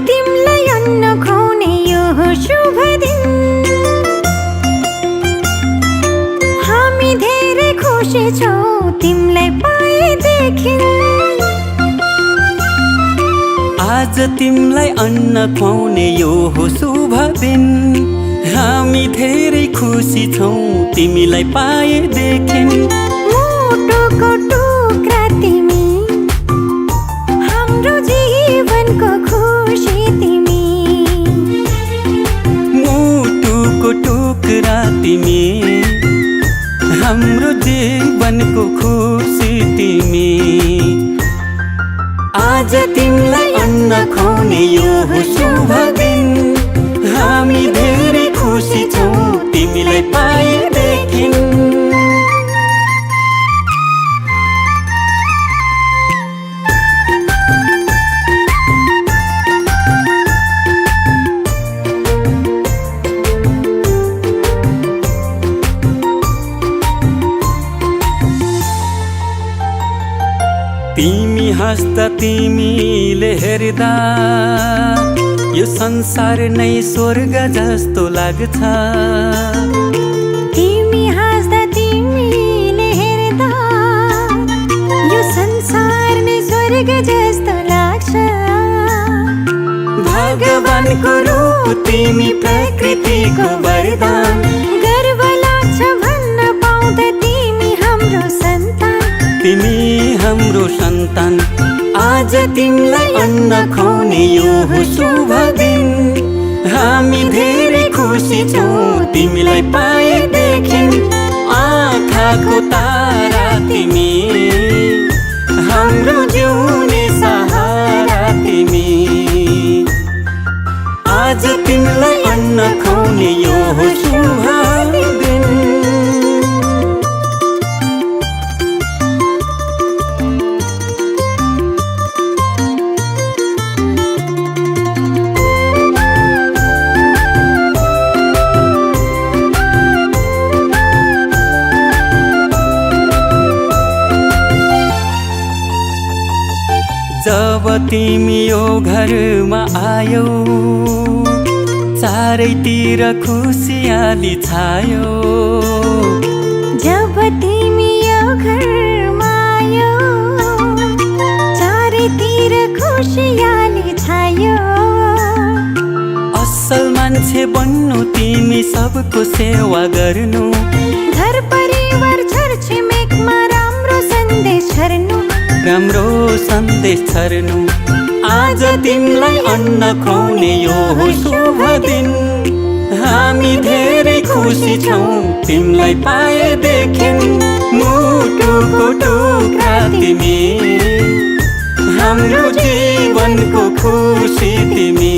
तिमलाई अन्न खुवाउने यो शुभ दिन हामी धेरै खुसी छौं तिमलाई पाएदेखि आज तिमलाई अन्न खुवाउने यो हो शुभ दिन हामी धेरै खुसी छौं तिमीलाई पाएदेखि मुटुको टुक्रा तिमी हाम्रो जीवनको खुसी तिमी मुटुको टुक्रा तिमी हाम्रो जीवनको खुसी तिमी आज तिमलाई अन्न खुवाउने यो हो शुभ दिन हामी धेरै खुसी छौं तिमीलाई पाएदेखि तिमी हाँस्दा तिमीले हेर्दा यो संसार नै स्वर्ग जस्तो लाग्छ तिमी हाँस्दा तिमीले हेर्दा यो संसार नै स्वर्ग जस्तो लाग्छ भगवानको रूप तिमी प्रकृतिको वरदान गर्व लाग्छ भन्न पाउँदा तिमी हाम्रो सन्तान तिमी हाम्रो सन्तान आज तिमीलाई अन्न खुवाउने यो हो शुभ दिन हामी धेरै खुसी छौं तिमीलाई पाएदेखि आँखाको तारा तिमी हाम्रो जिउने सहारा तिमी आज तिमीलाई अन्न खुवाउने यो हो शुभ दिन जब तिमी यो घरमा आयौ चारैतिर खुसियाली छायो जब तिमी यो घरमा आयौ चारैतिर खुसियाली छायो असल मान्छे बन्नु तिमी सबको सेवा गर्नु घर परिवार छरछिमेकमा राम्रो सन्देश छर्नु आज तिमीलाई अन्न खुवाउने यो हो शुभ दिन हामी धेरै खुसी छौं तिमीलाई पाएदेखि मुटुको टुक्रा तिमी हाम्रो जीवनको खुसी तिमी